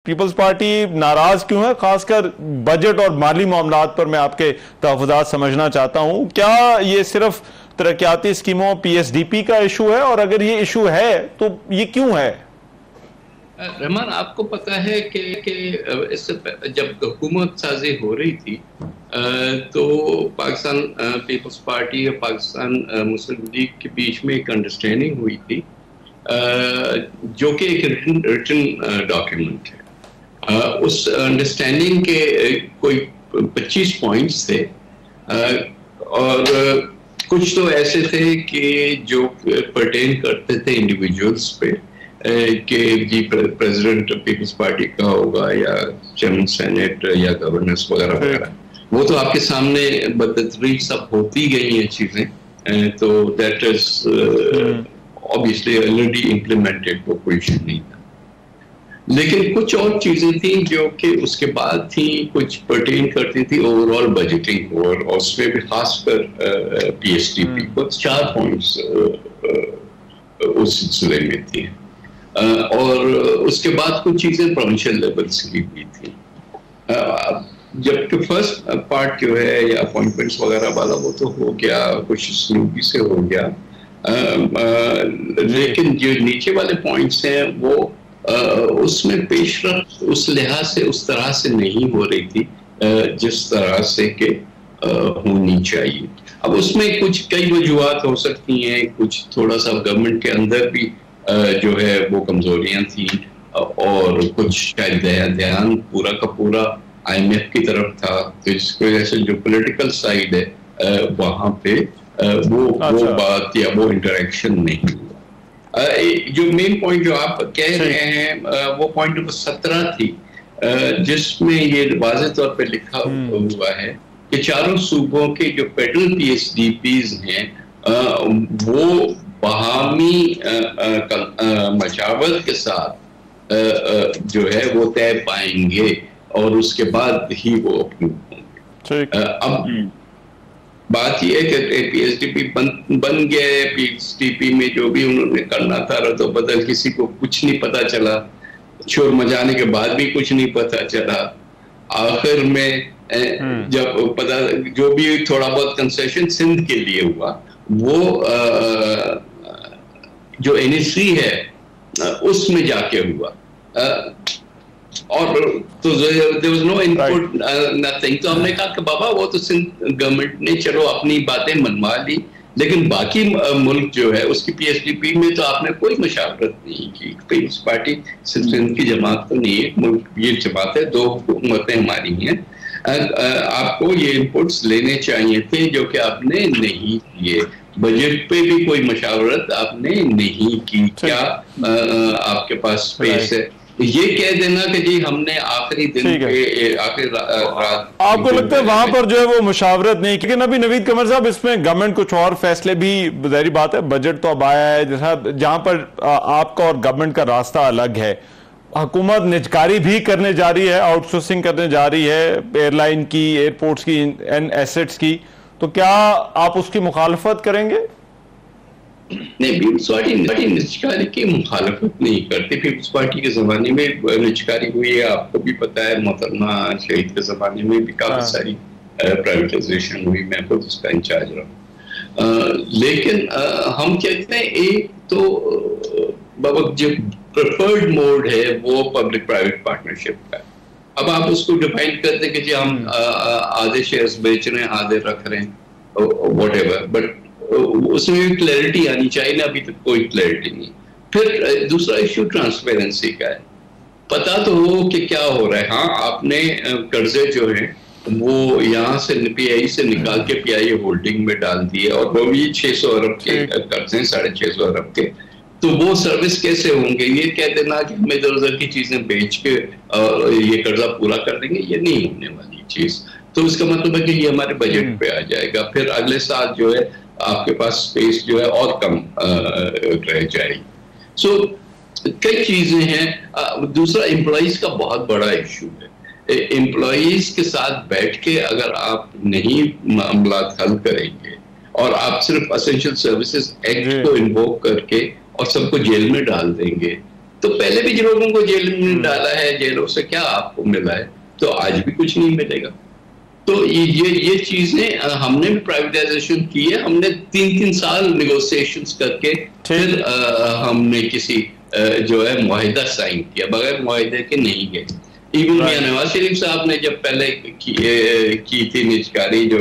Peoples party नाराज क्यों है, खासकर बजट और माली मामलात पर मैं आपके तहफ़्फ़ुज़ात समझना चाहता हूं। क्या ये सिर्फ तरक्याती स्कीमों पीएसडीपी का इशू है, और अगर ये इशू है तो ये क्यों है? रहमान, आपको पता है कि इससे जब हुकूमत साजी हो रही थी तो पाकिस्तान पीपल्स पार्टी और पाकिस्तान मुस्लिम लीग के बीच में एक अंडरस्टैंडिंग हुई थी, जो कि एक रिटन डॉक्यूमेंट है। उस अंडरस्टैंडिंग के कोई 25 पॉइंट्स थे, और कुछ तो ऐसे थे कि जो पर्टेन करते थे इंडिविजुअल्स पे, कि जी प्रेसिडेंट पीपल्स पार्टी का होगा या चेयरमैन सेनेट या गवर्नर्स वगैरह वगैरह, वो तो आपके सामने बदतरीन सब होती गई हैं चीजें, तो that is obviously already implemented, वो कोई इशू नहीं था। लेकिन कुछ और चीजें थी जो कि उसके बाद थी, कुछ पर्टेन करती थी ओवरऑल बजटिंग, और उसमें भी खासकर पीएसडीपी को 4 पॉइंट्स उस सिलसिले में थी, और उसके बाद कुछ चीजें प्रोविंशियल लेवल्स की भी थी। जबकि फर्स्ट पार्ट जो है या अपॉइंटमेंट्स वगैरह वाला वो तो हो गया, कुछ स्लूबी से हो गया, लेकिन जो नीचे वाले पॉइंट्स हैं वो उसमें पेशरफ्त उस लिहाज से उस तरह से नहीं हो रही थी जिस तरह से के होनी चाहिए। अब उसमें कुछ कई वजूहात हो सकती हैं, कुछ थोड़ा सा गवर्नमेंट के अंदर भी जो है वो कमजोरियां थी, और कुछ शायद ध्यान पूरा का पूरा आईएमएफ की तरफ था, तो इसकी वजह से जो पॉलिटिकल साइड है वहां पे वो बात या वो इंटरेक्शन नहीं हुआ। जो मेन पॉइंट जो आप कह रहे हैं वो पॉइंट नंबर 17 थी, जिसमें ये वाज़ेह तौर पे लिखा हुआ है कि चारों सूबों के जो फेडरल पीएसडीपीज हैं वो बाहमी मशावरत के साथ जो है वो तय पाएंगे, और उसके बाद ही वो अप्रूव होंगे। अब बात यह है कि पीएसडीपी बन गया, पीएसडीपी में जो भी उन्होंने करना था रद्द बदल, किसी को कुछ नहीं पता चला, शोर मचाने के बाद भी कुछ नहीं पता चला। आखिर में जब पता जो भी थोड़ा बहुत कंसेशन सिंध के लिए हुआ, वो जो एनएससी है उसमें जाके हुआ, और तो there was no input nothing. तो हमने कहा कि बाबा वो तो सिंध गवर्नमेंट ने चलो अपनी बातें मनवा ली, लेकिन बाकी मुल्क जो है उसकी पीएसडीपी में तो आपने कोई मशावरत नहीं की। पीपल्स पार्टी सिंध की जमात तो नहीं है, मुल्क ये जमात है, 2 हुकूमतें हमारी हैं। आपको ये इनपुट्स लेने चाहिए थे जो कि आपने नहीं किए। बजट पे भी कोई मशावरत आपने नहीं की। क्या आपके पास स्पेस है ये कह देना कि जी हमने आखिरी दिन पे आखिरी रात, आपको लगता है वहां पर जो है वो मुशावरत नहीं? लेकिन अभी नवीद कमर साहब, इसमें गवर्नमेंट कुछ और फैसले भी, जाहिर बात है बजट तो अब आया है जैसा, जहां पर आपका और गवर्नमेंट का रास्ता अलग है। हुकूमत निजकारी भी करने जा रही है, आउटसोर्सिंग करने जा रही है एयरलाइन की, एयरपोर्ट्स की, एंड एसेट्स की, तो क्या आप उसकी मुखालफत करेंगे? नहीं, पीपल्स पार्टी निजकारी की मुखालफत नहीं करती। पीपल्स पार्टी के जमाने में निजकारी हुई है, आपको भी पता है, मोहतरमा शहीद के जमाने में भी काफी सारी प्राइवेटाइजेशन हुई, मैं खुद उसका इंचार्ज रहा। लेकिन हम कहते हैं एक तो बाबा जो प्रेफर्ड मोड है वो पब्लिक प्राइवेट पार्टनरशिप का है। अब आप उसको डिफाइन करते हैं कि जी हम आधे शेयर्स बेच रहे हैं, आधे रख रहे हैं, व्हाटएवर, बट उसमें भी क्लैरिटी आनी चाहिए ना, अभी तक कोई क्लैरिटी नहीं। फिर दूसरा इश्यू ट्रांसपेरेंसी का है, पता तो हो कि क्या हो रहा है। हाँ, आपने कर्जे जो है वो यहाँ से पीआई से निकाल के पीआई होल्डिंग में डाल दिए, और वो भी 600 अरब के कर्जे, 650 अरब के, तो वो सर्विस कैसे होंगे? ये कह देना कि हम इधर उधर की चीजें बेच के ये कर्जा पूरा कर देंगे, ये नहीं होने वाली चीज। तो इसका मतलब है कि ये हमारे बजट पे आ जाएगा, फिर अगले साल जो है आपके पास स्पेस जो है और कम रह जाएगी। सो कई चीजें हैं। दूसरा एम्प्लॉइज का बहुत बड़ा इशू है। एम्प्लॉइज के साथ बैठ के अगर आप नहीं मामला हल करेंगे और आप सिर्फ असेंशियल सर्विसेज एक्ट को इन्वोक करके और सबको जेल में डाल देंगे, तो पहले भी जो लोगों को जेल में डाला है, जेलों से क्या आपको मिला है, तो आज भी कुछ नहीं मिलेगा। तो ये चीजें हमने भी प्राइवेटाइजेशन की है, हमने 3-3 साल निगोशिएशंस करके फिर हमने किसी जो है मुआहिदा साइन किया, बगैर मुआहिदे के नहीं गए। इवन मियां नवाज शरीफ साहब ने जब पहले की थी निजकारी जो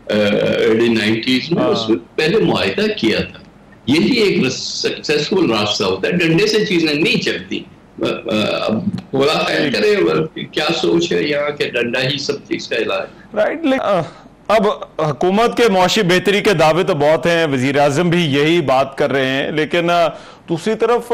अर्ली 90s में, उसमें पहले मुआहिदा किया था। यही एक सक्सेसफुल रास्ता होता है, डंडे से चीजें नहीं चलती। अब खुदा खैर करे, क्या सोच है यहाँ के, डंडा ही सब चीज का इलाज। राइट। अब हुकूमत के मौशी बेहतरी के दावे तो बहुत हैं, वजीर आजम भी यही बात कर रहे हैं, लेकिन दूसरी तरफ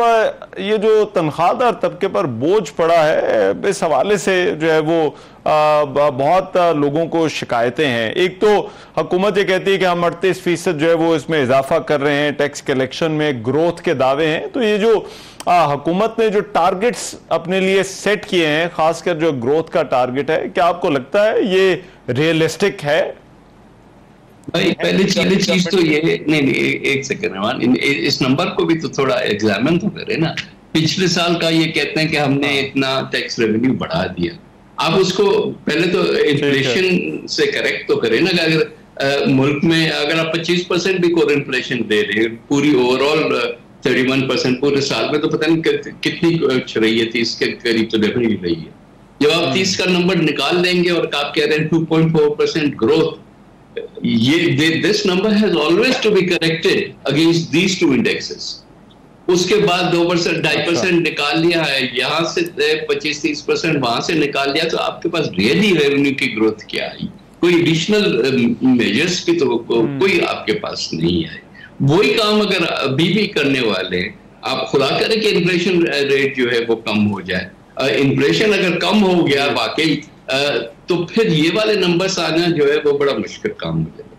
ये जो तनख्वाहदार तबके पर बोझ पड़ा है, इस हवाले से जो है वो बहुत लोगों को शिकायतें हैं। एक तो हुकूमत ये कहती है कि हम 38% जो है वो इसमें इजाफा कर रहे हैं, टैक्स कलेक्शन में ग्रोथ के दावे हैं। तो ये जो हुकूमत ने जो टारगेट्स अपने लिए सेट किए हैं, खासकर जो ग्रोथ का टारगेट है, क्या आपको लगता है ये रियलिस्टिक है? भाई पहली चीज तो ये नहीं, एक सेकंड, इस नंबर को भी तो थोड़ा एग्जामिन तो करें ना। पिछले साल का ये कहते हैं कि हमने इतना टैक्स रेवेन्यू बढ़ा दिया, आप उसको पहले तो इन्फ्लेशन से करेक्ट तो करें ना। अगर मुल्क में अगर आप 25% भी कोर इन्फ्लेशन दे रहे हैं, पूरी ओवरऑल 31% पूरे साल में, तो पता नहीं कितनी रही है, 30 के करीब तो डेफिनेटली रही है। जब आप 30 का नंबर निकाल देंगे और आप कह रहे हैं 2.4% growth, this number has always to be corrected against these two indexes. उसके बाद 2%, 2.5% निकाल लिया है, यहाँ से 25-30% वहां से निकाल लिया, तो आपके पास रियली रेवेन्यू की ग्रोथ क्या आई? कोई एडिशनल मेजर्स की तो कोई आपके पास नहीं है। वही काम अगर अभी भी करने वाले, आप खुदा करें कि इन्फ्लेशन रेट जो है वो कम हो जाए। इन्फ्लेशन अगर कम हो गया वाकई, तो फिर ये वाले नंबर्स आना जो है वो बड़ा मुश्किल काम हो जाएगा।